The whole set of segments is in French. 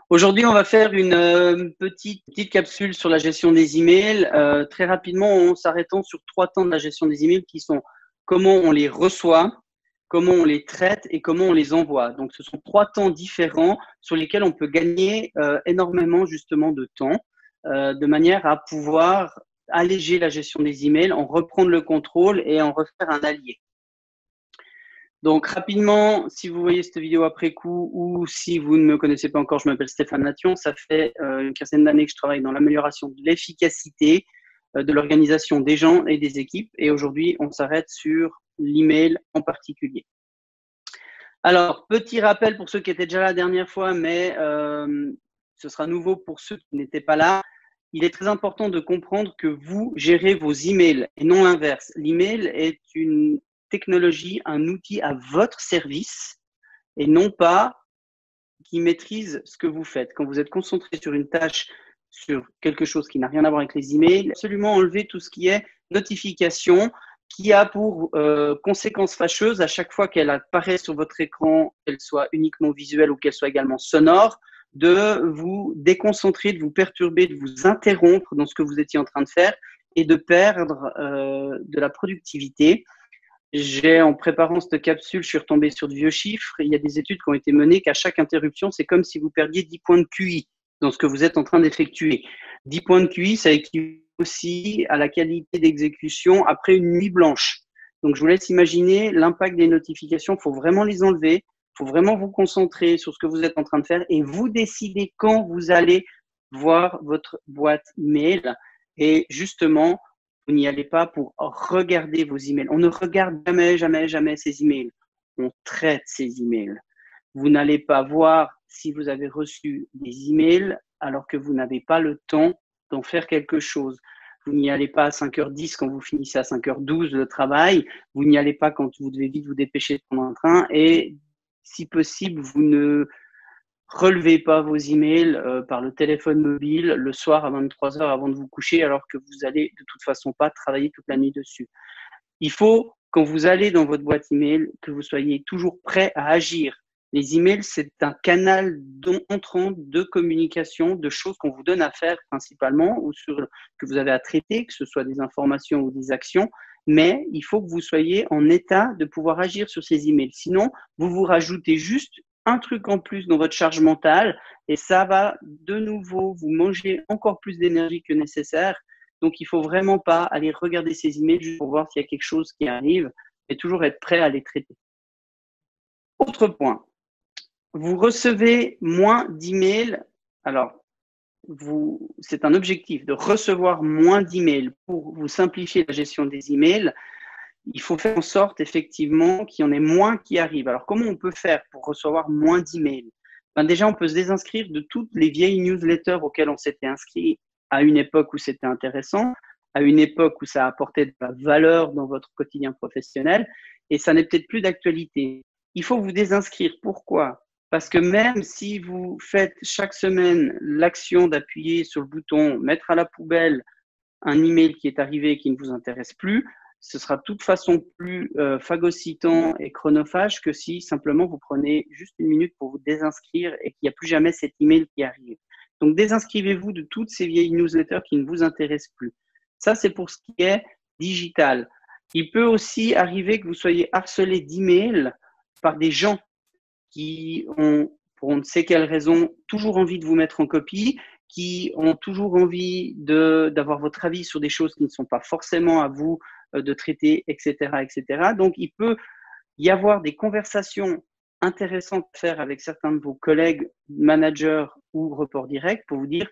Aujourd'hui, on va faire une petite capsule sur la gestion des emails. Très rapidement, en s'arrêtant sur 3 temps de la gestion des emails qui sont comment on les reçoit, comment on les traite et comment on les envoie. Donc, ce sont 3 temps différents sur lesquels on peut gagner énormément justement de temps, de manière à pouvoir alléger la gestion des emails, en reprendre le contrôle et en refaire un allié. Donc, rapidement, si vous voyez cette vidéo après coup ou si vous ne me connaissez pas encore, je m'appelle Stéphane Nation. Ça fait une quinzaine d'années que je travaille dans l'amélioration de l'efficacité de l'organisation des gens et des équipes. Et aujourd'hui, on s'arrête sur l'email en particulier. Alors, petit rappel pour ceux qui étaient déjà là la dernière fois, mais ce sera nouveau pour ceux qui n'étaient pas là. Il est très important de comprendre que vous gérez vos emails et non l'inverse. L'email est une technologie, un outil à votre service et non pas qui maîtrise ce que vous faites. Quand vous êtes concentré sur une tâche, sur quelque chose qui n'a rien à voir avec les emails, absolument enlever tout ce qui est notification, qui a pour conséquence fâcheuse à chaque fois qu'elle apparaît sur votre écran, qu'elle soit uniquement visuelle ou qu'elle soit également sonore, de vous déconcentrer, de vous perturber, de vous interrompre dans ce que vous étiez en train de faire et de perdre de la productivité. En préparant cette capsule, je suis retombé sur de vieux chiffres. Il y a des études qui ont été menées qu'à chaque interruption, c'est comme si vous perdiez 10 points de QI dans ce que vous êtes en train d'effectuer. 10 points de QI, ça équivaut aussi à la qualité d'exécution après une nuit blanche. Donc, je vous laisse imaginer l'impact des notifications. Il faut vraiment les enlever. Il faut vraiment vous concentrer sur ce que vous êtes en train de faire et vous décidez quand vous allez voir votre boîte mail. Et justement, vous n'y allez pas pour regarder vos emails. On ne regarde jamais ces emails. On traite ces emails. Vous n'allez pas voir si vous avez reçu des emails alors que vous n'avez pas le temps d'en faire quelque chose. Vous n'y allez pas à 5h10 quand vous finissez à 5h12 le travail. Vous n'y allez pas quand vous devez vite vous dépêcher de prendre un train. Et si possible, vous ne relevez pas vos emails par le téléphone mobile le soir à 23h avant de vous coucher alors que vous allez de toute façon pas travailler toute la nuit dessus. Il faut, quand vous allez dans votre boîte email, que vous soyez toujours prêt à agir. Les emails, c'est un canal entrant de communication, de choses qu'on vous donne à faire principalement ou que vous avez à traiter, que ce soit des informations ou des actions. Mais il faut que vous soyez en état de pouvoir agir sur ces emails. Sinon, vous vous rajoutez juste un truc en plus dans votre charge mentale et ça va de nouveau vous manger encore plus d'énergie que nécessaire. Donc, il ne faut vraiment pas aller regarder ces emails juste pour voir s'il y a quelque chose qui arrive et toujours être prêt à les traiter. Autre point, vous recevez moins d'emails. Alors, c'est un objectif de recevoir moins d'emails pour vous simplifier la gestion des emails. Il faut faire en sorte effectivement qu'il y en ait moins qui arrivent. Alors, comment on peut faire pour recevoir moins d'emails? Déjà, on peut se désinscrire de toutes les vieilles newsletters auxquelles on s'était inscrit à une époque où c'était intéressant, à une époque où ça apportait de la valeur dans votre quotidien professionnel, et ça n'est peut-être plus d'actualité. Il faut vous désinscrire. Pourquoi? Parce que même si vous faites chaque semaine l'action d'appuyer sur le bouton « Mettre à la poubelle » un email qui est arrivé et qui ne vous intéresse plus, ce sera de toute façon plus phagocytant et chronophage que si simplement vous prenez juste une minute pour vous désinscrire et qu'il n'y a plus jamais cet email qui arrive. Donc, désinscrivez-vous de toutes ces vieilles newsletters qui ne vous intéressent plus. Ça, c'est pour ce qui est digital. Il peut aussi arriver que vous soyez harcelé d'emails par des gens qui ont, pour on ne sait quelle raison, toujours envie de vous mettre en copie, qui ont toujours envie d'avoir votre avis sur des choses qui ne sont pas forcément à vous de traiter, etc., etc. Donc, il peut y avoir des conversations intéressantes à faire avec certains de vos collègues, managers ou reports directs pour vous dire,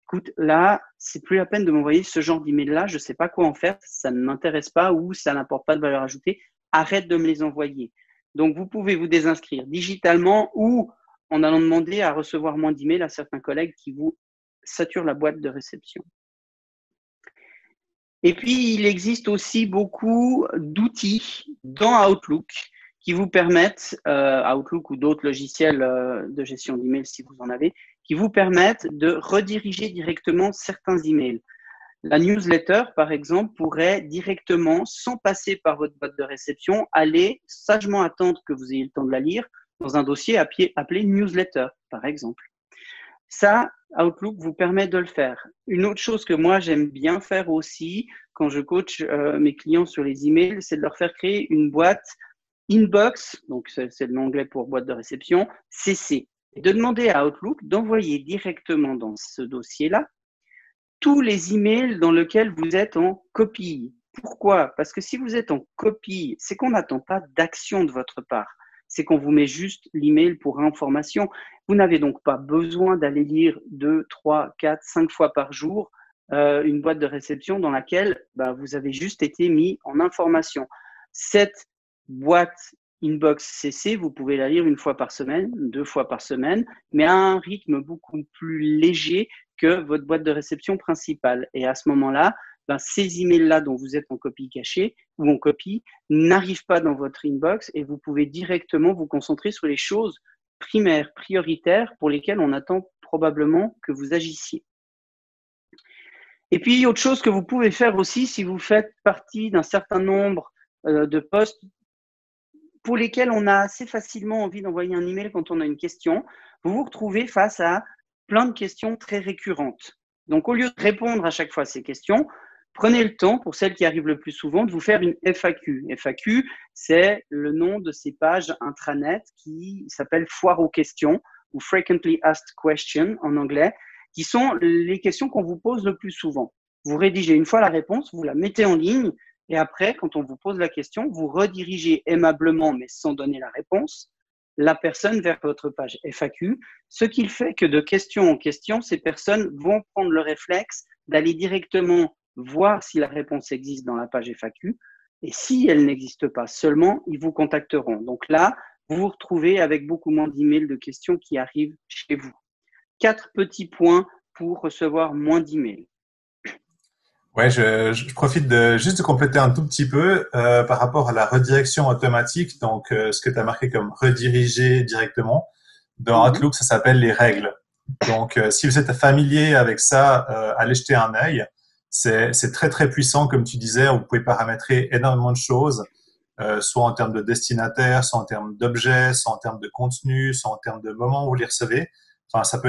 écoute, là, c'est plus la peine de m'envoyer ce genre d'email-là, je ne sais pas quoi en faire, ça ne m'intéresse pas ou ça n'apporte pas de valeur ajoutée, arrête de me les envoyer. Donc, vous pouvez vous désinscrire digitalement ou en allant demander à recevoir moins d'emails à certains collègues qui vous saturent la boîte de réception. Et puis, il existe aussi beaucoup d'outils dans Outlook qui vous permettent, Outlook ou d'autres logiciels de gestion d'emails si vous en avez, qui vous permettent de rediriger directement certains emails. La newsletter, par exemple, pourrait directement, sans passer par votre boîte de réception, aller sagement attendre que vous ayez le temps de la lire dans un dossier appelé newsletter, par exemple. Ça, Outlook vous permet de le faire. Une autre chose que moi, j'aime bien faire aussi quand je coach mes clients sur les emails, c'est de leur faire créer une boîte inbox, donc c'est le nom anglais pour boîte de réception, CC. Et de demander à Outlook d'envoyer directement dans ce dossier-là tous les emails dans lesquels vous êtes en copie. Pourquoi? Parce que si vous êtes en copie, c'est qu'on n'attend pas d'action de votre part. C'est qu'on vous met juste l'email pour information. Vous n'avez donc pas besoin d'aller lire 2, 3, 4, 5 fois par jour une boîte de réception dans laquelle vous avez juste été mis en information. Cette boîte inbox CC, vous pouvez la lire une fois par semaine, 2 fois par semaine, mais à un rythme beaucoup plus léger que votre boîte de réception principale. Et à ce moment-là, ces emails-là dont vous êtes en copie cachée ou en copie n'arrivent pas dans votre inbox et vous pouvez directement vous concentrer sur les choses primaires, prioritaires pour lesquelles on attend probablement que vous agissiez. Et puis, autre chose que vous pouvez faire aussi si vous faites partie d'un certain nombre de postes pour lesquels on a assez facilement envie d'envoyer un email quand on a une question, vous vous retrouvez face à plein de questions très récurrentes. Donc, au lieu de répondre à chaque fois à ces questions, prenez le temps, pour celles qui arrivent le plus souvent, de vous faire une FAQ. FAQ, c'est le nom de ces pages intranet qui s'appellent foire aux questions ou Frequently Asked Questions en anglais, qui sont les questions qu'on vous pose le plus souvent. Vous rédigez une fois la réponse, vous la mettez en ligne, et après, quand on vous pose la question, vous redirigez aimablement, mais sans donner la réponse, la personne vers votre page FAQ, ce qui fait que de question en question, ces personnes vont prendre le réflexe d'aller directement voir si la réponse existe dans la page FAQ. Et si elle n'existe pas seulement, ils vous contacteront. Donc là, vous vous retrouvez avec beaucoup moins d'emails de questions qui arrivent chez vous. 4 petits points pour recevoir moins d'emails. Ouais, je profite juste de compléter un tout petit peu par rapport à la redirection automatique. Donc, ce que tu as marqué comme rediriger directement, dans Outlook, ça s'appelle les règles. Donc, si vous êtes familier avec ça, allez jeter un œil. C'est très, très puissant, comme tu disais. Vous pouvez paramétrer énormément de choses, soit en termes de destinataire, soit en termes d'objets, soit en termes de contenu, soit en termes de moment où vous les recevez. Enfin, ça peut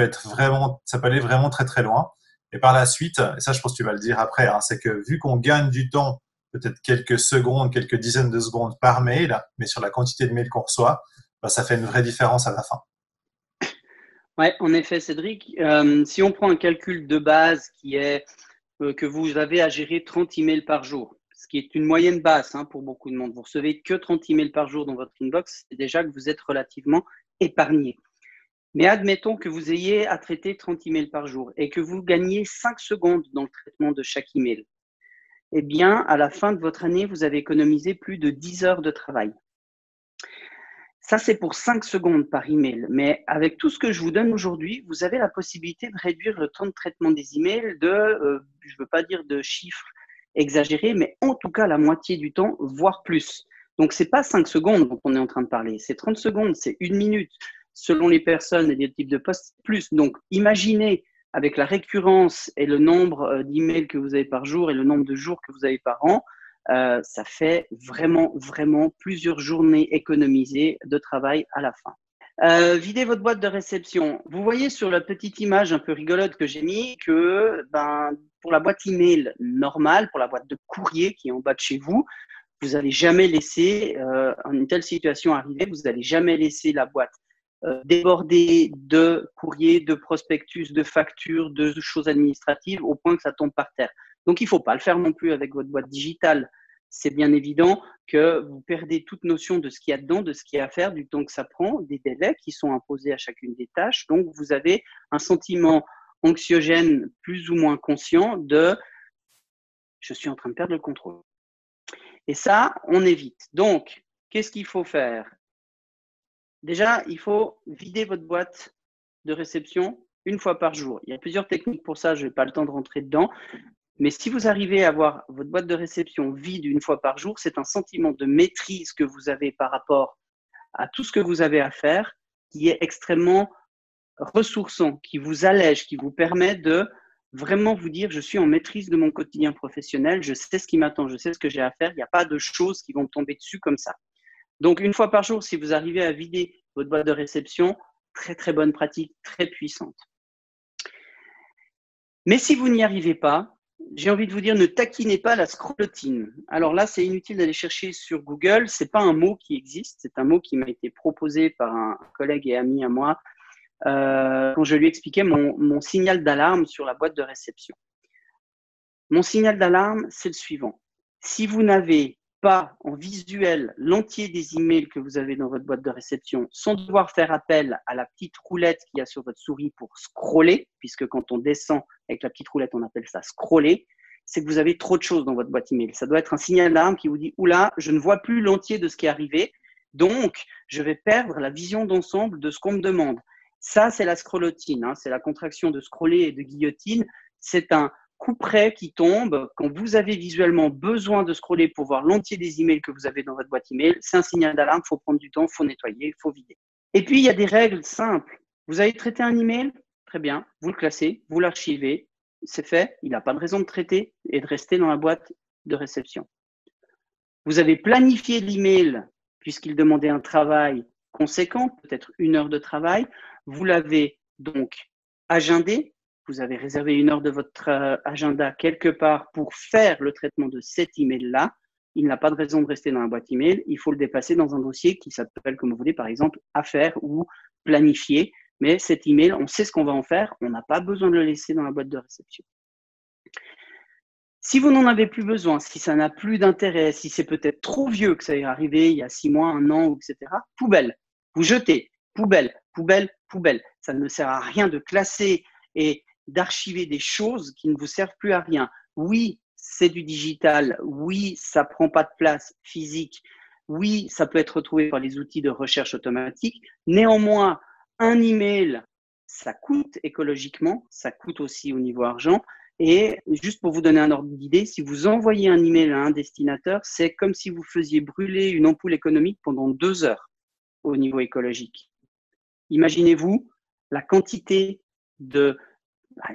aller vraiment très, très loin. Et par la suite, et ça, je pense que tu vas le dire après, hein, c'est que vu qu'on gagne du temps, peut-être quelques secondes, quelques dizaines de secondes par mail, mais sur la quantité de mails qu'on reçoit, ça fait une vraie différence à la fin. Oui, en effet, Cédric. Si on prend un calcul de base qui est que vous avez à gérer 30 emails par jour, ce qui est une moyenne basse pour beaucoup de monde. Vous recevez que 30 emails par jour dans votre inbox, c'est déjà que vous êtes relativement épargné. Mais admettons que vous ayez à traiter 30 emails par jour et que vous gagnez 5 secondes dans le traitement de chaque email. Eh bien, à la fin de votre année, vous avez économisé plus de 10 heures de travail. Ça, c'est pour 5 secondes par email. Mais avec tout ce que je vous donne aujourd'hui, vous avez la possibilité de réduire le temps de traitement des emails je ne veux pas dire de chiffres exagérés, mais en tout cas la moitié du temps, voire plus. Donc, ce n'est pas 5 secondes dont on est en train de parler, c'est 30 secondes, c'est 1 minute. Selon les personnes et les types de postes, plus. Donc, imaginez avec la récurrence et le nombre d'emails que vous avez par jour et le nombre de jours que vous avez par an, ça fait vraiment, vraiment plusieurs journées économisées de travail à la fin. Videz votre boîte de réception. Vous voyez sur la petite image un peu rigolote que j'ai mis que pour la boîte email normale, pour la boîte de courrier qui est en bas de chez vous, vous n'allez jamais laisser en une telle situation arriver, vous n'allez jamais laisser la boîte déborder de courriers, de prospectus, de factures, de choses administratives au point que ça tombe par terre. Donc, il ne faut pas le faire non plus avec votre boîte digitale. C'est bien évident que vous perdez toute notion de ce qu'il y a dedans, de ce qu'il y a à faire, du temps que ça prend, des délais qui sont imposés à chacune des tâches. Donc, vous avez un sentiment anxiogène plus ou moins conscient de « je suis en train de perdre le contrôle ». Et ça, on évite. Donc, qu'est-ce qu'il faut faire? Déjà, il faut vider votre boîte de réception une fois par jour. Il y a plusieurs techniques pour ça, je n'ai pas le temps de rentrer dedans. Mais si vous arrivez à avoir votre boîte de réception vide une fois par jour, c'est un sentiment de maîtrise que vous avez par rapport à tout ce que vous avez à faire qui est extrêmement ressourçant, qui vous allège, qui vous permet de vraiment vous dire je suis en maîtrise de mon quotidien professionnel, je sais ce qui m'attend, je sais ce que j'ai à faire, il n'y a pas de choses qui vont me tomber dessus comme ça. Donc, une fois par jour, si vous arrivez à vider votre boîte de réception, très, très bonne pratique, très puissante. Mais si vous n'y arrivez pas, j'ai envie de vous dire, ne taquinez pas la scrollotine. Alors là, c'est inutile d'aller chercher sur Google. C'est pas un mot qui existe. C'est un mot qui m'a été proposé par un collègue et ami à moi quand je lui expliquais mon signal d'alarme sur la boîte de réception. Mon signal d'alarme, c'est le suivant. Si vous n'avez pas en visuel l'entier des emails que vous avez dans votre boîte de réception, sans devoir faire appel à la petite roulette qu'il y a sur votre souris pour scroller, puisque quand on descend avec la petite roulette, on appelle ça scroller, c'est que vous avez trop de choses dans votre boîte email. Ça doit être un signal d'alarme qui vous dit « Oula, je ne vois plus l'entier de ce qui est arrivé, donc je vais perdre la vision d'ensemble de ce qu'on me demande. » Ça, c'est la scrollotine, hein, c'est la contraction de scroller et de guillotine. C'est un couperet qui tombe quand vous avez visuellement besoin de scroller pour voir l'entier des emails que vous avez dans votre boîte email. C'est un signal d'alarme, il faut prendre du temps, il faut nettoyer, il faut vider. Et puis, il y a des règles simples. Vous avez traité un email, très bien, vous le classez, vous l'archivez, c'est fait, il n'a pas de raison de traiter et de rester dans la boîte de réception. Vous avez planifié l'email puisqu'il demandait un travail conséquent, peut-être 1 heure de travail. Vous l'avez donc agendé. Vous avez réservé 1 heure de votre agenda quelque part pour faire le traitement de cet email-là. Il n'a pas de raison de rester dans la boîte email. Il faut le dépasser dans un dossier qui s'appelle, comme vous voulez, par exemple, affaires ou planifier. Mais cet email, on sait ce qu'on va en faire. On n'a pas besoin de le laisser dans la boîte de réception. Si vous n'en avez plus besoin, si ça n'a plus d'intérêt, si c'est peut-être trop vieux que ça est arrivé il y a 6 mois, 1 an, etc., poubelle. Vous jetez. Poubelle, poubelle, poubelle. Ça ne sert à rien de classer et d'archiver des choses qui ne vous servent plus à rien. Oui, c'est du digital. Oui, ça prend pas de place physique. Oui, ça peut être retrouvé par les outils de recherche automatique. Néanmoins, un email, ça coûte écologiquement, ça coûte aussi au niveau argent. Et juste pour vous donner un ordre d'idée, si vous envoyez un email à un destinataire, c'est comme si vous faisiez brûler une ampoule économique pendant 2 heures au niveau écologique. Imaginez-vous la quantité de,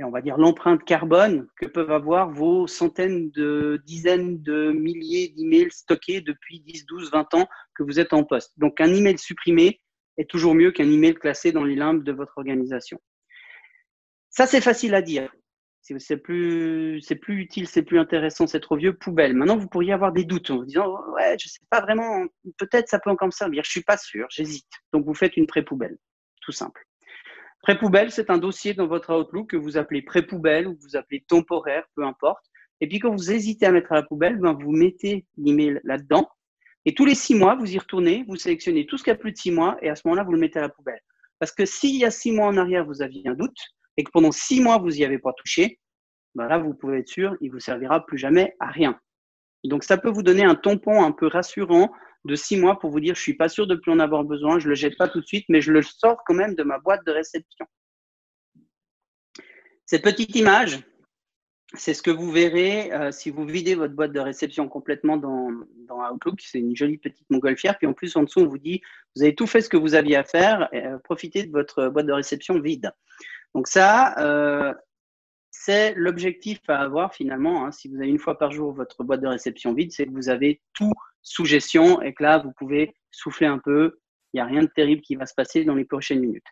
on va dire l'empreinte carbone que peuvent avoir vos centaines de dizaines de milliers d'emails stockés depuis 10, 12, 20 ans que vous êtes en poste. Donc un email supprimé est toujours mieux qu'un email classé dans les limbes de votre organisation. Ça, c'est facile à dire. C'est plus utile, c'est plus intéressant, c'est trop vieux, poubelle. Maintenant, vous pourriez avoir des doutes en vous disant « Ouais, je ne sais pas vraiment, peut-être ça peut encore me servir, je ne suis pas sûr, j'hésite. » Donc, vous faites une pré-poubelle, tout simple. Pré-poubelle, c'est un dossier dans votre Outlook que vous appelez pré-poubelle ou que vous appelez temporaire, peu importe. Et puis, quand vous hésitez à mettre à la poubelle, ben, vous mettez l'email là-dedans. Et tous les 6 mois, vous y retournez, vous sélectionnez tout ce qui a plus de 6 mois et à ce moment-là, vous le mettez à la poubelle. Parce que s'il y a 6 mois en arrière, vous aviez un doute, et que pendant 6 mois, vous n'y avez pas touché, ben là, vous pouvez être sûr, il ne vous servira plus jamais à rien. Donc, ça peut vous donner un tampon un peu rassurant de 6 mois pour vous dire, je ne suis pas sûr de plus en avoir besoin, je ne le jette pas tout de suite, mais je le sors quand même de ma boîte de réception. Cette petite image, c'est ce que vous verrez si vous videz votre boîte de réception complètement dans Outlook. C'est une jolie petite montgolfière. Puis en plus, en dessous, on vous dit, vous avez tout fait ce que vous aviez à faire, profitez de votre boîte de réception vide. Donc ça, c'est l'objectif à avoir finalement. Hein, si vous avez 1 fois par jour votre boîte de réception vide, c'est que vous avez tout sous gestion et que là, vous pouvez souffler un peu. Il n'y a rien de terrible qui va se passer dans les prochaines minutes.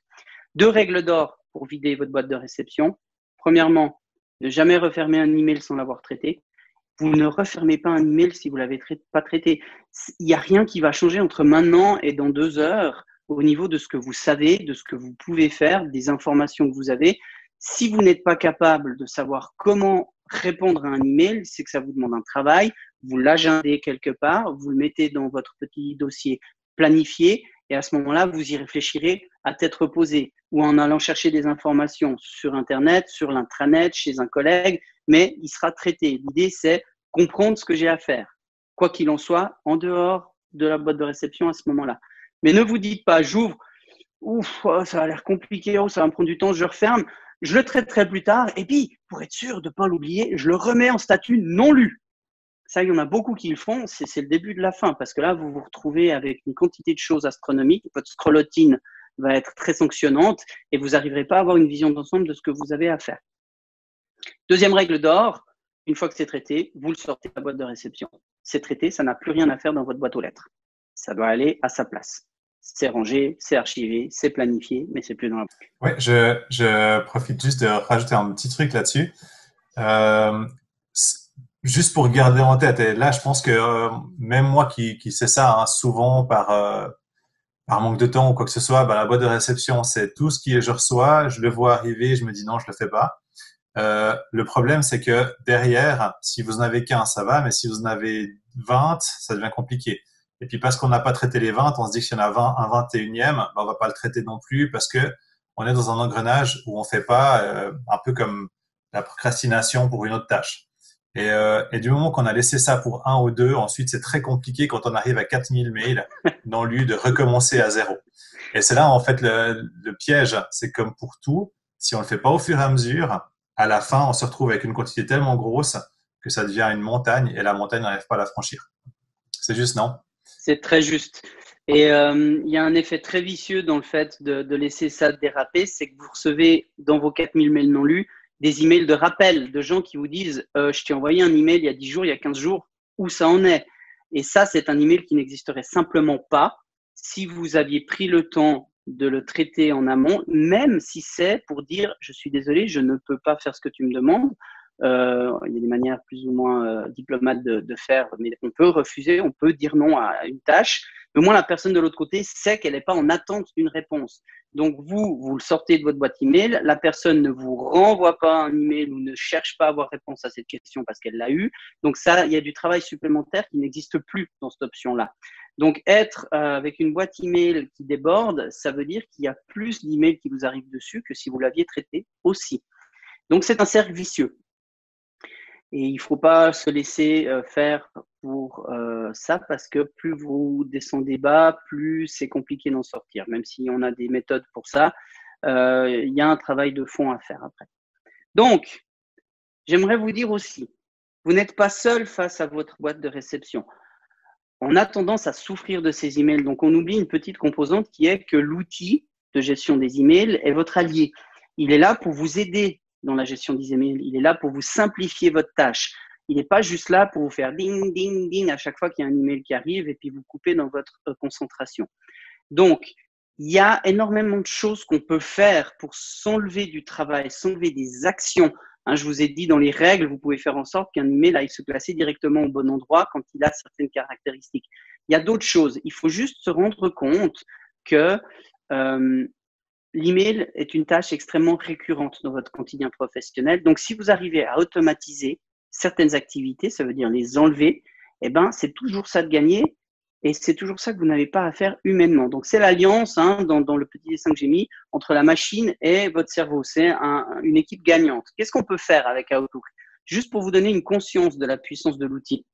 2 règles d'or pour vider votre boîte de réception. Premièrement, ne jamais refermer un email sans l'avoir traité. Vous ne refermez pas un email si vous ne l'avez pas traité. Il n'y a rien qui va changer entre maintenant et dans 2 heures au niveau de ce que vous savez, de ce que vous pouvez faire, des informations que vous avez. Si vous n'êtes pas capable de savoir comment répondre à un email, c'est que ça vous demande un travail. Vous l'agendez quelque part, vous le mettez dans votre petit dossier planifié et à ce moment-là, vous y réfléchirez à tête reposée ou en allant chercher des informations sur Internet, sur l'intranet, chez un collègue, mais il sera traité. L'idée, c'est comprendre ce que j'ai à faire, quoi qu'il en soit, en dehors de la boîte de réception à ce moment-là. Mais ne vous dites pas, j'ouvre, ouf, ça a l'air compliqué, ça va me prendre du temps, je referme, je le traiterai plus tard, et puis, pour être sûr de ne pas l'oublier, je le remets en statut non lu. Ça, il y en a beaucoup qui le font, c'est le début de la fin, parce que là, vous vous retrouvez avec une quantité de choses astronomiques, votre scrollotine va être très sanctionnante, et vous n'arriverez pas à avoir une vision d'ensemble de ce que vous avez à faire. Deuxième règle d'or, une fois que c'est traité, vous le sortez de la boîte de réception. C'est traité, ça n'a plus rien à faire dans votre boîte aux lettres. Ça doit aller à sa place. c'est rangé, c'est archivé, c'est planifié, mais c'est plus dans la boucle. Oui, je profite juste de rajouter un petit truc là-dessus. Euh, Juste pour garder en tête, et là je pense que même moi qui sais ça hein, souvent par manque de temps ou quoi que ce soit, bah, la boîte de réception, c'est tout ce que je reçois, je le vois arriver, je me dis non, je le fais pas. Le problème, c'est que derrière, si vous en avez qu'un, ça va, mais si vous en avez 20, ça devient compliqué. Et puis parce qu'on n'a pas traité les 20, on se dit que s'il y en a 20, un 21e, bah, on va pas le traiter non plus parce que on est dans un engrenage où on fait pas un peu comme la procrastination pour une autre tâche. Et du moment qu'on a laissé ça pour un ou deux, ensuite c'est très compliqué quand on arrive à 4000 mails non lus de recommencer à zéro. Et c'est là en fait le piège, c'est comme pour tout, si on le fait pas au fur et à mesure, à la fin on se retrouve avec une quantité tellement grosse que ça devient une montagne et la montagne n'arrive pas à la franchir. C'est juste non. C'est très juste. Et il y a un effet très vicieux dans le fait de laisser ça déraper, c'est que vous recevez dans vos 4000 mails non lus des emails de rappel de gens qui vous disent je t'ai envoyé un email il y a 10 jours, il y a 15 jours, où ça en est. Et ça, c'est un email qui n'existerait simplement pas si vous aviez pris le temps de le traiter en amont, même si c'est pour dire je suis désolé, je ne peux pas faire ce que tu me demandes. Il y a des manières plus ou moins diplomates de faire, mais on peut refuser, on peut dire non à une tâche. Mais au moins, la personne de l'autre côté sait qu'elle n'est pas en attente d'une réponse. Donc, vous le sortez de votre boîte email, la personne ne vous renvoie pas un email ou ne cherche pas à avoir réponse à cette question parce qu'elle l'a eu. Donc, ça, il y a du travail supplémentaire qui n'existe plus dans cette option-là. Donc, être avec une boîte email qui déborde, ça veut dire qu'il y a plus d'emails qui vous arrivent dessus que si vous l'aviez traité aussi. Donc, c'est un cercle vicieux. Et il ne faut pas se laisser faire pour ça parce que plus vous descendez bas, plus c'est compliqué d'en sortir. Même si on a des méthodes pour ça, il y a un travail de fond à faire après. Donc, j'aimerais vous dire aussi, vous n'êtes pas seul face à votre boîte de réception. On a tendance à souffrir de ces emails. Donc, on oublie une petite composante qui est que l'outil de gestion des emails est votre allié. Il est là pour vous aider dans la gestion des emails. Il est là pour vous simplifier votre tâche. Il n'est pas juste là pour vous faire ding, ding, ding à chaque fois qu'il y a un email qui arrive et puis vous couper dans votre concentration. Donc, il y a énormément de choses qu'on peut faire pour s'enlever du travail, s'enlever des actions. Je vous ai dit dans les règles, vous pouvez faire en sorte qu'un email aille se placer directement au bon endroit quand il a certaines caractéristiques. Il y a d'autres choses. Il faut juste se rendre compte que l'email est une tâche extrêmement récurrente dans votre quotidien professionnel. Donc, si vous arrivez à automatiser certaines activités, ça veut dire les enlever, eh ben, c'est toujours ça de gagner. Et c'est toujours ça que vous n'avez pas à faire humainement. Donc, c'est l'alliance dans le petit dessin que j'ai mis entre la machine et votre cerveau. C'est une équipe gagnante. Qu'est-ce qu'on peut faire avec Outlook? Juste pour vous donner une conscience de la puissance de l'outil.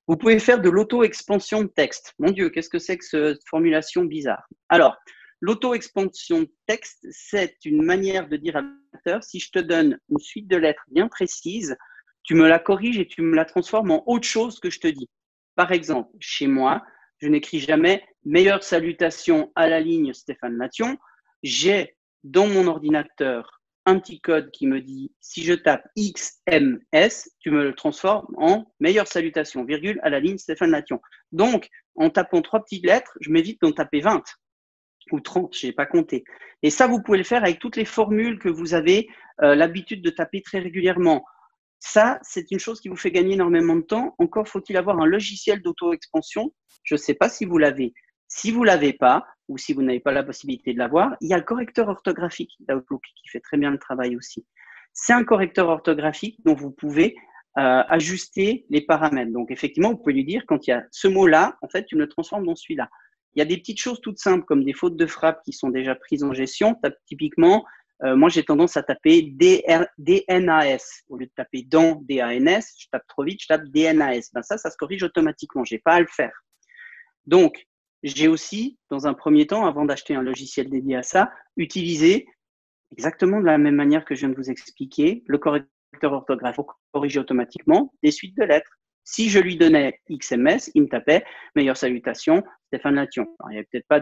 Vous pouvez faire de l'auto-expansion de texte. Mon Dieu, qu'est-ce que c'est que cette formulation bizarre? Alors, l'auto-expansion de texte, c'est une manière de dire à l'auditeur, si je te donne une suite de lettres bien précise, tu me la corriges et tu me la transformes en autre chose que je te dis. Par exemple, chez moi, je n'écris jamais « Meilleure salutation à la ligne Stéphane Lation ». J'ai dans mon ordinateur un petit code qui me dit « Si je tape XMS, tu me le transformes en « Meilleure salutation, virgule, à la ligne Stéphane Lation ». Donc, en tapant 3 petites lettres, je m'évite d'en taper 20 ou 30, je n'ai pas compté. Et ça, vous pouvez le faire avec toutes les formules que vous avez l'habitude de taper très régulièrement. Ça, c'est une chose qui vous fait gagner énormément de temps. Encore faut-il avoir un logiciel d'auto-expansion. Je ne sais pas si vous l'avez. Si vous ne l'avez pas, ou si vous n'avez pas la possibilité de l'avoir, il y a le correcteur orthographique d'Outlook qui fait très bien le travail aussi. C'est un correcteur orthographique dont vous pouvez ajuster les paramètres. Donc, effectivement, vous pouvez lui dire, quand il y a ce mot-là, en fait, tu me le transformes dans celui-là. Il y a des petites choses toutes simples, comme des fautes de frappe qui sont déjà prises en gestion. Typiquement, moi, j'ai tendance à taper DNAS. Au lieu de taper dans DANS, je tape trop vite, je tape DNAS. Ben ça se corrige automatiquement. Je n'ai pas à le faire. Donc, j'ai aussi, dans un premier temps, avant d'acheter un logiciel dédié à ça, utilisé exactement de la même manière que je viens de vous expliquer, le correcteur orthographique pour corriger automatiquement des suites de lettres. Si je lui donnais XMS, il me tapait « Meilleure salutation, Stéphane Lation ». Il n'y avait peut-être pas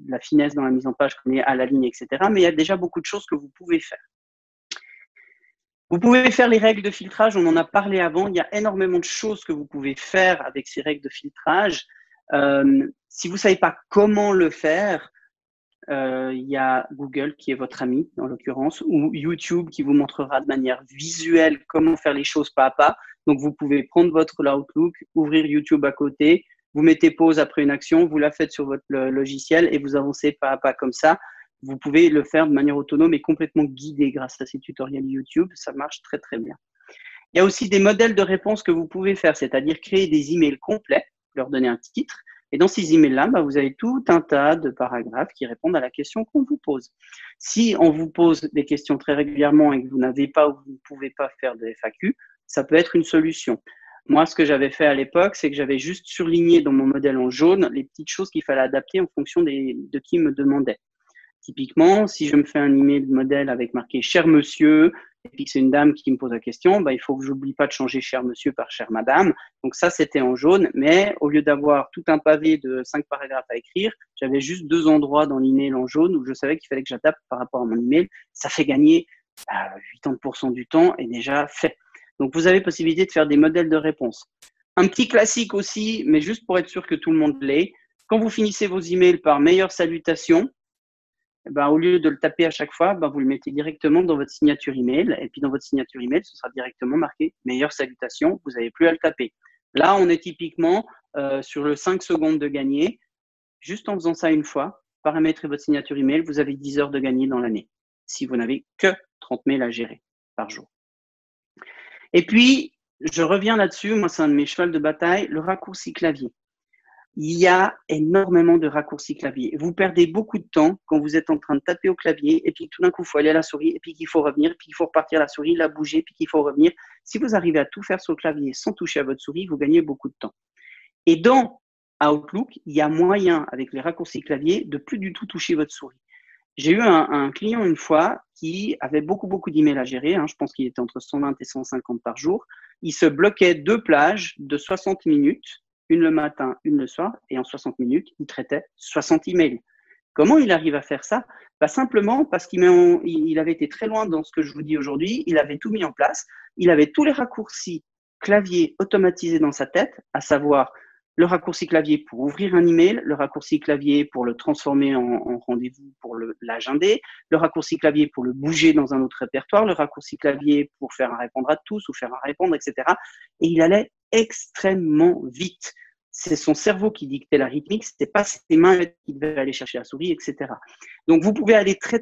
la finesse dans la mise en page qu'on est à la ligne, etc. Mais il y a déjà beaucoup de choses que vous pouvez faire. Vous pouvez faire les règles de filtrage, on en a parlé avant. Il y a énormément de choses que vous pouvez faire avec ces règles de filtrage. Si vous ne savez pas comment le faire, il y a Google qui est votre ami, en l'occurrence, ou YouTube qui vous montrera de manière visuelle comment faire les choses pas à pas. Donc, vous pouvez prendre votre Outlook, ouvrir YouTube à côté, vous mettez pause après une action, vous la faites sur votre logiciel et vous avancez pas à pas comme ça. Vous pouvez le faire de manière autonome et complètement guidé grâce à ces tutoriels YouTube. Ça marche très, très bien. Il y a aussi des modèles de réponse que vous pouvez faire, c'est-à-dire créer des emails complets, leur donner un titre. Et dans ces emails-là, vous avez tout un tas de paragraphes qui répondent à la question qu'on vous pose. Si on vous pose des questions très régulièrement et que vous n'avez pas ou vous ne pouvez pas faire de FAQ, ça peut être une solution. Moi, ce que j'avais fait à l'époque, c'est que j'avais juste surligné dans mon modèle en jaune les petites choses qu'il fallait adapter en fonction de qui me demandait. Typiquement, si je me fais un email de modèle avec marqué « Cher monsieur », et puis que c'est une dame qui me pose la question, il faut que je n'oublie pas de changer « Cher monsieur » par « Chère madame ». Donc ça, c'était en jaune, mais au lieu d'avoir tout un pavé de 5 paragraphes à écrire, j'avais juste 2 endroits dans l'email en jaune où je savais qu'il fallait que j'adapte par rapport à mon email. Ça fait gagner 80% du temps est déjà fait. Donc, vous avez possibilité de faire des modèles de réponse. Un petit classique aussi, mais juste pour être sûr que tout le monde l'ait, quand vous finissez vos emails par « Meilleures salutations », au lieu de le taper à chaque fois, vous le mettez directement dans votre signature email. Et puis, dans votre signature email, ce sera directement marqué « Meilleures salutations ». Vous n'avez plus à le taper. Là, on est typiquement sur le 5 secondes de gagner. Juste en faisant ça une fois, paramétrez votre signature email, vous avez 10 heures de gagner dans l'année. Si vous n'avez que 30 mails à gérer par jour. Et puis, je reviens là-dessus. Moi, c'est un de mes chevals de bataille, le raccourci clavier. Il y a énormément de raccourcis clavier. Vous perdez beaucoup de temps quand vous êtes en train de taper au clavier et puis tout d'un coup, il faut aller à la souris et puis qu'il faut revenir, puis qu'il faut repartir à la souris, la bouger, puis qu'il faut revenir. Si vous arrivez à tout faire sur le clavier sans toucher à votre souris, vous gagnez beaucoup de temps. Et dans Outlook, il y a moyen, avec les raccourcis clavier, de plus du tout toucher votre souris. J'ai eu un client une fois qui avait beaucoup d'emails à gérer. Je pense qu'il était entre 120 et 150 par jour. Il se bloquait 2 plages de 60 minutes. Une le matin, une le soir, et en 60 minutes, il traitait 60 emails. Comment il arrive à faire ça? Simplement parce qu'il avait été très loin dans ce que je vous dis aujourd'hui, il avait tout mis en place, il avait tous les raccourcis clavier automatisés dans sa tête, à savoir le raccourci clavier pour ouvrir un email, le raccourci clavier pour le transformer en rendez-vous pour l'agendé, le raccourci clavier pour le bouger dans un autre répertoire, le raccourci clavier pour faire un répondre à tous ou faire un répondre, etc. Et il allait extrêmement vite. C'est son cerveau qui dictait la rythmique, ce n'était pas ses mains qui devaient aller chercher la souris, etc. Donc, vous pouvez aller très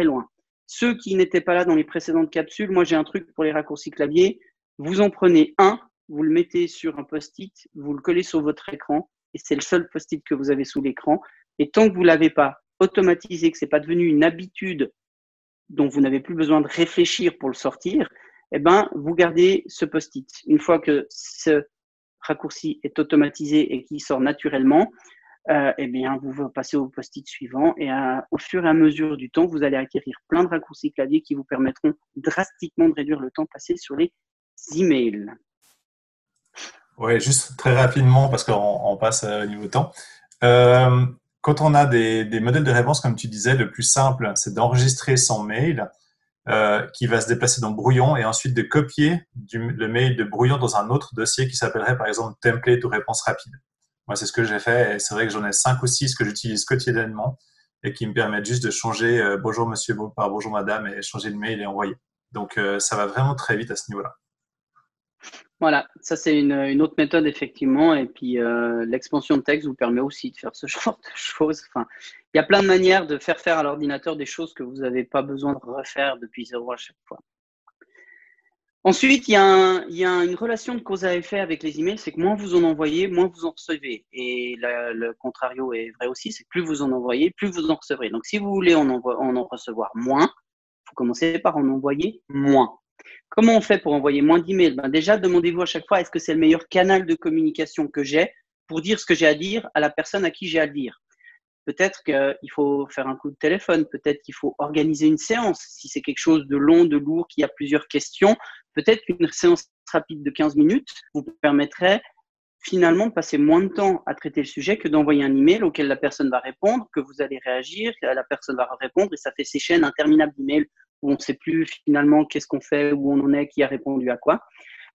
loin. Ceux qui n'étaient pas là dans les précédentes capsules, moi, j'ai un truc pour les raccourcis clavier. Vous en prenez un, vous le mettez sur un post-it, vous le collez sur votre écran, et c'est le seul post-it que vous avez sous l'écran. Et tant que vous ne l'avez pas automatisé, que ce n'est pas devenu une habitude dont vous n'avez plus besoin de réfléchir pour le sortir, vous gardez ce post-it. Une fois que ce raccourci est automatisé et qu'il sort naturellement, vous passez au post-it suivant et au fur et à mesure du temps, vous allez acquérir plein de raccourcis clavier qui vous permettront drastiquement de réduire le temps passé sur les emails. Oui, juste très rapidement, parce qu'on passe au niveau temps. Quand on a des modèles de réponse, comme tu disais, le plus simple, c'est d'enregistrer son mail qui va se déplacer dans Brouillon et ensuite de copier le mail de Brouillon dans un autre dossier qui s'appellerait par exemple template ou réponse rapide. Moi, c'est ce que j'ai fait et c'est vrai que j'en ai 5 ou 6 que j'utilise quotidiennement et qui me permettent juste de changer bonjour monsieur par bonjour madame et changer le mail et envoyer. Donc, ça va vraiment très vite à ce niveau-là. Voilà, ça c'est une autre méthode effectivement. Et puis l'expansion de texte vous permet aussi de faire ce genre de choses. Enfin, il y a plein de manières de faire à l'ordinateur des choses que vous n'avez pas besoin de refaire depuis zéro à chaque fois. Ensuite, il y a une relation de cause à effet avec les emails, c'est que moins vous en envoyez, moins vous en recevez. Et le contrario est vrai aussi, c'est que plus vous en envoyez, plus vous en recevrez. Donc si vous voulez en recevoir moins, il faut commencer par en envoyer moins. Comment on fait pour envoyer moins d'emails? Déjà, demandez-vous à chaque fois, est-ce que c'est le meilleur canal de communication que j'ai pour dire ce que j'ai à dire à la personne à qui j'ai à le dire? Peut-être qu'il faut faire un coup de téléphone, peut-être qu'il faut organiser une séance. Si c'est quelque chose de long, de lourd, qui a plusieurs questions, peut-être qu'une séance rapide de 15 minutes vous permettrait finalement de passer moins de temps à traiter le sujet que d'envoyer un email auquel la personne va répondre, que vous allez réagir, que la personne va répondre et ça fait ces chaînes interminables d'emails où on ne sait plus finalement qu'est-ce qu'on fait, où on en est, qui a répondu à quoi.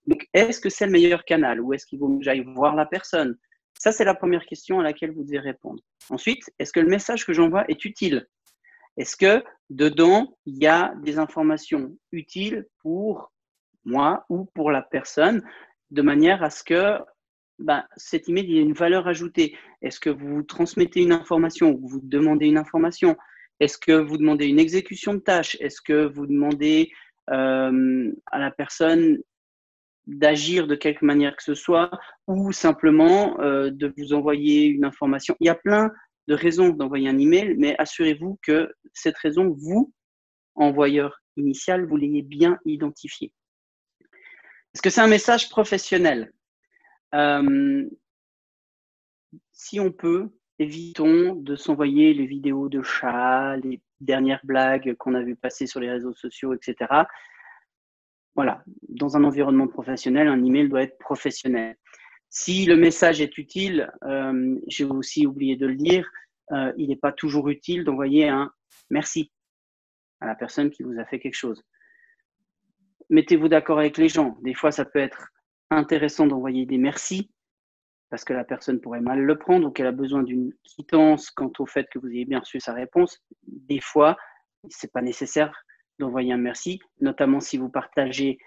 Donc, est-ce que c'est le meilleur canal ou est-ce qu'il vaut que j'aille voir la personne? Ça, c'est la première question à laquelle vous devez répondre. Ensuite, est-ce que le message que j'envoie est utile? Est-ce que dedans, il y a des informations utiles pour moi ou pour la personne, de manière à ce que cet email ait une valeur ajoutée? Est-ce que vous transmettez une information ou vous demandez une information? Est-ce que vous demandez une exécution de tâche? Est-ce que vous demandez à la personne d'agir de quelque manière que ce soit, ou simplement de vous envoyer une information? Il y a plein de raisons d'envoyer un email, mais assurez-vous que cette raison, vous, envoyeur initial, vous l'ayez bien identifiée. Est-ce que c'est un message professionnel? Si on peut, évitons de s'envoyer les vidéos de chats, les dernières blagues qu'on a vu passer sur les réseaux sociaux, etc. Voilà, dans un environnement professionnel, un email doit être professionnel. Si le message est utile, j'ai aussi oublié de le dire, il n'est pas toujours utile d'envoyer un merci à la personne qui vous a fait quelque chose. Mettez-vous d'accord avec les gens. Des fois, ça peut être intéressant d'envoyer des merci parce que la personne pourrait mal le prendre ou qu'elle a besoin d'une quittance quant au fait que vous ayez bien reçu sa réponse. Des fois, ce n'est pas nécessaire d'envoyer un merci, notamment si vous partagez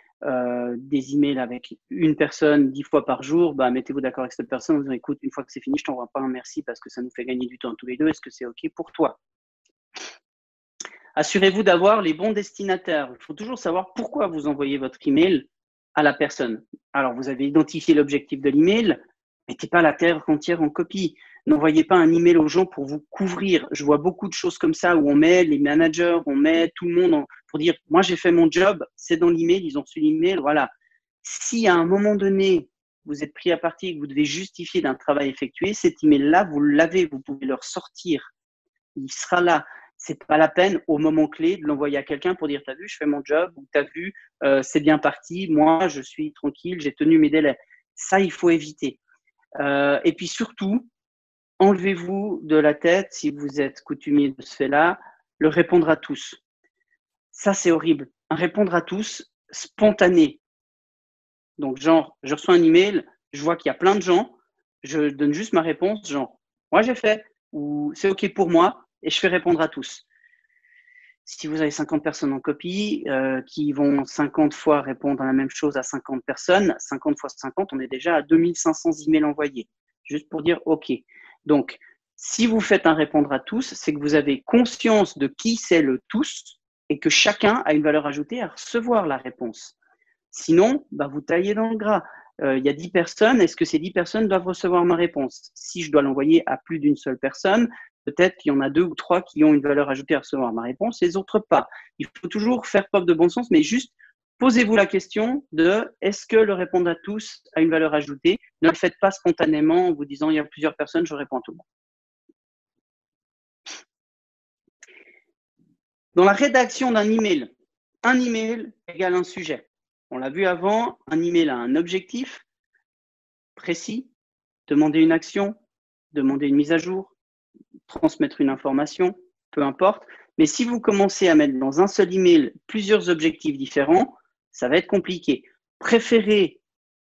des emails avec une personne 10 fois par jour. Mettez-vous d'accord avec cette personne en disant écoute, une fois que c'est fini, je ne t'envoie pas un merci parce que ça nous fait gagner du temps tous les deux. Est-ce que c'est OK pour toi? Assurez-vous d'avoir les bons destinataires. Il faut toujours savoir pourquoi vous envoyez votre email à la personne. Alors, vous avez identifié l'objectif de l'email. Mettez pas la terre entière en copie. N'envoyez pas un email aux gens pour vous couvrir. Je vois beaucoup de choses comme ça où on met les managers, on met tout le monde pour dire moi j'ai fait mon job, c'est dans l'email, ils ont reçu l'email, voilà. Si à un moment donné vous êtes pris à partie et que vous devez justifier d'un travail effectué, cet email-là vous l'avez, vous pouvez le ressortir. Il sera là. C'est pas la peine au moment clé de l'envoyer à quelqu'un pour dire t'as vu je fais mon job ou t'as vu c'est bien parti, moi je suis tranquille, j'ai tenu mes délais. Ça il faut éviter. Et puis surtout, enlevez-vous de la tête, si vous êtes coutumier de ce fait-là, le répondre à tous. Ça, c'est horrible. Un répondre à tous spontané. Donc, genre, je reçois un email, je vois qu'il y a plein de gens, je donne juste ma réponse, genre, moi j'ai fait, ou c'est OK pour moi, et je fais répondre à tous. Si vous avez 50 personnes en copie, qui vont 50 fois répondre à la même chose à 50 personnes, 50 fois 50, on est déjà à 2500 emails envoyés. Juste pour dire OK. Donc, si vous faites un répondre à tous, c'est que vous avez conscience de qui c'est le tous et que chacun a une valeur ajoutée à recevoir la réponse. Sinon, vous taillez dans le gras. Il y a 10 personnes, est-ce que ces 10 personnes doivent recevoir ma réponse? Si je dois l'envoyer à plus d'une seule personne, peut-être qu'il y en a 2 ou 3 qui ont une valeur ajoutée à recevoir ma réponse, les autres pas. Il faut toujours faire preuve de bon sens, mais juste posez-vous la question de est-ce que le répondre à tous a une valeur ajoutée? Ne le faites pas spontanément en vous disant il y a plusieurs personnes, je réponds à tout le monde. Dans la rédaction d'un email, un email égale un sujet. On l'a vu avant, un email a un objectif précis, demander une action, demander une mise à jour, transmettre une information, peu importe. Mais si vous commencez à mettre dans un seul email plusieurs objectifs différents, ça va être compliqué. Préférez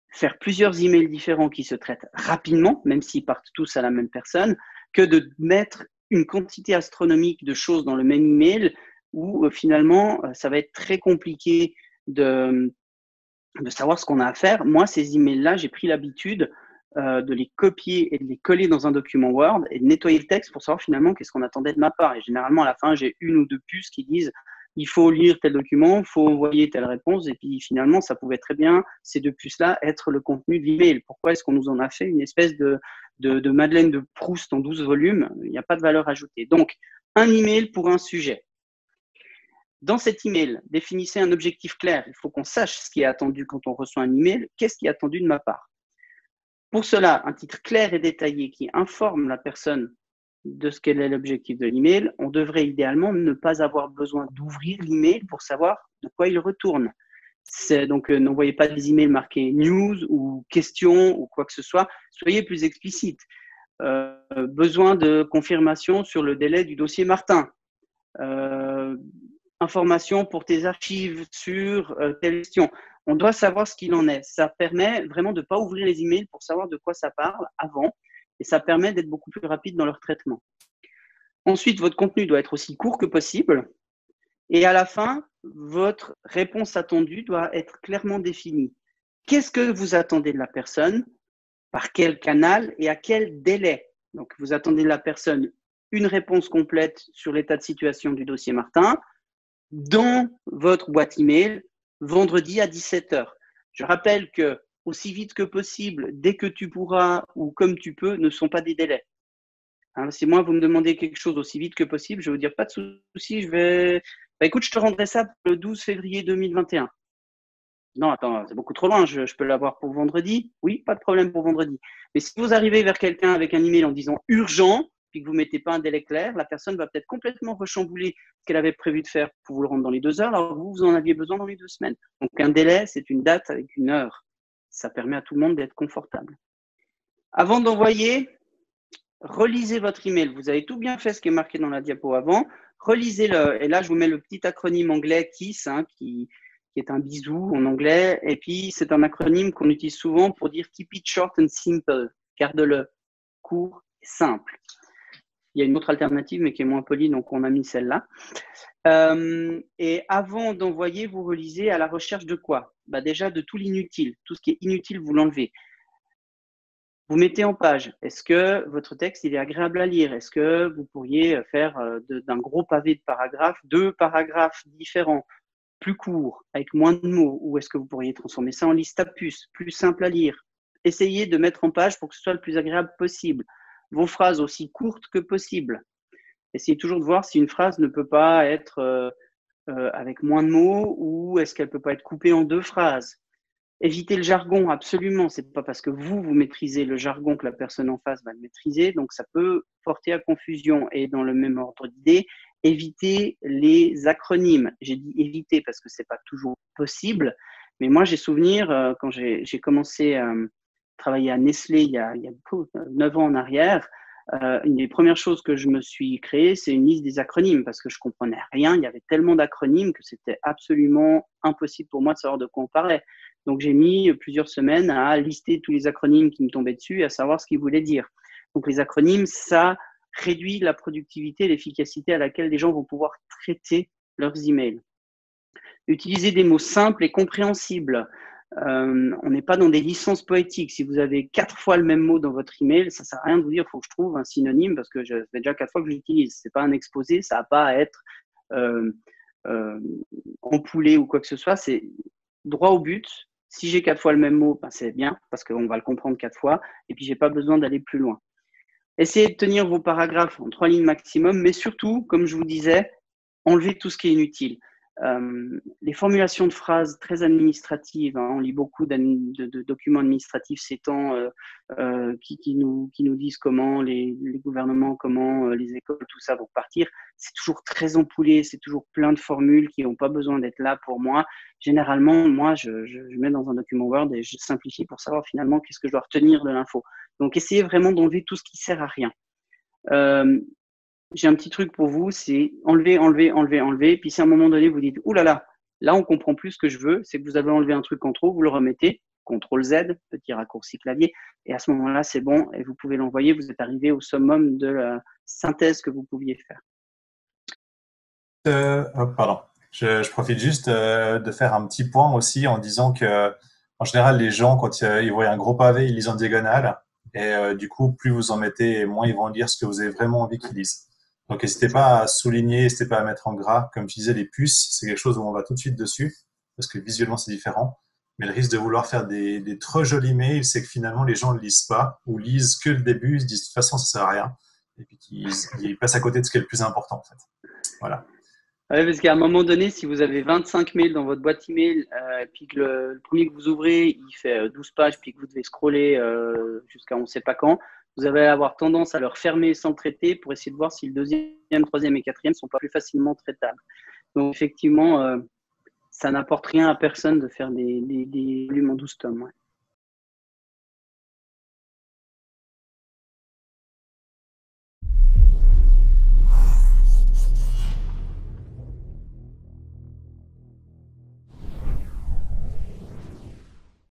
faire plusieurs emails différents qui se traitent rapidement, même s'ils partent tous à la même personne, que de mettre une quantité astronomique de choses dans le même email où finalement, ça va être très compliqué de savoir ce qu'on a à faire. Moi, ces emails-là, j'ai pris l'habitude de les copier et de les coller dans un document Word et de nettoyer le texte pour savoir finalement qu'est-ce qu'on attendait de ma part. Et généralement, à la fin, j'ai une ou deux puces qui disent il faut lire tel document, il faut envoyer telle réponse. Et puis finalement, ça pouvait très bien, ces deux puces-là, être le contenu de l'email. Pourquoi est-ce qu'on nous en a fait une espèce de Madeleine de Proust en 12 volumes? Il n'y a pas de valeur ajoutée. Donc, un email pour un sujet. Dans cet email, définissez un objectif clair. Il faut qu'on sache ce qui est attendu quand on reçoit un email. Qu'est-ce qui est attendu de ma part? Pour cela, un titre clair et détaillé qui informe la personne de ce qu'est l'objectif de l'email. On devrait idéalement ne pas avoir besoin d'ouvrir l'email pour savoir de quoi il retourne. Donc, n'envoyez pas des emails marqués news ou questions ou quoi que ce soit. Soyez plus explicite. Besoin de confirmation sur le délai du dossier Martin. Information pour tes archives sur telle question. On doit savoir ce qu'il en est. Ça permet vraiment de ne pas ouvrir les emails pour savoir de quoi ça parle avant Et ça permet d'être beaucoup plus rapide dans leur traitement. Ensuite, votre contenu doit être aussi court que possible. Et à la fin, votre réponse attendue doit être clairement définie. Qu'est-ce que vous attendez de la personne? Par quel canal et à quel délai? Donc, vous attendez de la personne une réponse complète sur l'état de situation du dossier Martin dans votre boîte email vendredi à 17h. Je rappelle que aussi vite que possible, dès que tu pourras ou comme tu peux, ne sont pas des délais. Hein, si moi, vous me demandez quelque chose aussi vite que possible, je vais vous dire pas de souci, écoute, je te rendrai ça le 12 février 2021. Non, attends, c'est beaucoup trop loin, je peux l'avoir pour vendredi? Oui, pas de problème pour vendredi. Mais si vous arrivez vers quelqu'un avec un email en disant urgent, puis que vous ne mettez pas un délai clair, la personne va peut-être complètement rechambouler ce qu'elle avait prévu de faire pour vous le rendre dans les 2 heures, alors que vous en aviez besoin dans les 2 semaines. Donc un délai, c'est une date avec une heure. Ça permet à tout le monde d'être confortable. Avant d'envoyer, relisez votre email. Vous avez tout bien fait ce qui est marqué dans la diapo avant. Relisez-le. Et là, je vous mets le petit acronyme anglais KISS, qui est un bisou en anglais. Et puis, c'est un acronyme qu'on utilise souvent pour dire Keep it short and simple. Garde-le court et simple. Il y a une autre alternative, mais qui est moins polie, donc on a mis celle-là. Et avant d'envoyer, vous relisez à la recherche de quoi? Déjà, de tout l'inutile. Tout ce qui est inutile, vous l'enlevez. Vous mettez en page. Est-ce que votre texte il est agréable à lire? Est-ce que vous pourriez faire d'un gros pavé de paragraphes 2 paragraphes différents, plus courts, avec moins de mots? Ou est-ce que vous pourriez transformer ça en liste à puces, plus simple à lire? Essayez de mettre en page pour que ce soit le plus agréable possible. Vos phrases aussi courtes que possible. Essayez toujours de voir si une phrase ne peut pas être avec moins de mots ou est-ce qu'elle ne peut pas être coupée en 2 phrases. Évitez le jargon, absolument. Ce n'est pas parce que vous maîtrisez le jargon que la personne en face va le maîtriser. Donc, ça peut porter à confusion. Et dans le même ordre d'idée, évitez les acronymes. J'ai dit éviter parce que ce n'est pas toujours possible. Mais moi, j'ai souvenir, quand j'ai commencé à travailler à Nestlé il y a 9 ans en arrière, une des premières choses que je me suis créée, c'est une liste des acronymes parce que je ne comprenais rien. Il y avait tellement d'acronymes que c'était absolument impossible pour moi de savoir de quoi on parlait. Donc, j'ai mis plusieurs semaines à lister tous les acronymes qui me tombaient dessus et à savoir ce qu'ils voulaient dire. Donc, les acronymes, ça réduit la productivité et l'efficacité à laquelle les gens vont pouvoir traiter leurs emails. Utilisez des mots simples et compréhensibles. On n'est pas dans des licences poétiques. Si vous avez 4 fois le même mot dans votre email, ça ne sert à rien de vous dire il faut que je trouve un synonyme parce que ça fait déjà 4 fois que je l'utilise. Ce n'est pas un exposé, ça n'a pas à être empoulé ou quoi que ce soit. C'est droit au but. Si j'ai 4 fois le même mot, c'est bien parce qu'on va le comprendre 4 fois et puis je n'ai pas besoin d'aller plus loin. Essayez de tenir vos paragraphes en 3 lignes maximum, mais surtout, comme je vous disais, enlevez tout ce qui est inutile. Les formulations de phrases très administratives, on lit beaucoup de documents administratifs ces temps qui nous disent comment les gouvernements, comment les écoles, tout ça vont partir. C'est toujours très empoulé, c'est toujours plein de formules qui n'ont pas besoin d'être là pour moi. Généralement, moi, je mets dans un document Word et je simplifie pour savoir finalement qu'est-ce que je dois retenir de l'info. Donc, essayez vraiment d'enlever tout ce qui ne sert à rien. J'ai un petit truc pour vous, c'est enlever. Puis si à un moment donné, vous dites « Ouh là, là, on comprend plus ce que je veux », c'est que vous avez enlevé un truc en trop, vous le remettez, CTRL Z, petit raccourci clavier, et à ce moment-là, c'est bon, et vous pouvez l'envoyer, vous êtes arrivé au summum de la synthèse que vous pouviez faire. Pardon. Je profite juste de faire un petit point aussi en disant que, en général, les gens, quand ils voient un gros pavé, ils lisent en diagonale. Et du coup, plus vous en mettez, moins ils vont lire ce que vous avez vraiment envie qu'ils lisent. Donc, n'hésitez pas à souligner, n'hésitez pas à mettre en gras. Comme je disais, les puces, c'est quelque chose où on va tout de suite dessus, parce que visuellement, c'est différent. Mais le risque de vouloir faire des trop jolis mails, c'est que finalement, les gens ne lisent pas ou lisent que le début, ils se disent de toute façon, ça sert à rien. Et puis, ils passent à côté de ce qui est le plus important, en fait. Voilà. Oui, parce qu'à un moment donné, si vous avez 25 mails dans votre boîte email, puis que le premier que vous ouvrez, il fait 12 pages, puis que vous devez scroller jusqu'à on ne sait pas quand, vous allez avoir tendance à le refermer sans le traiter pour essayer de voir si le deuxième, troisième et quatrième ne sont pas plus facilement traitables. Donc, effectivement, ça n'apporte rien à personne de faire des volumes en 12 tomes. Ouais.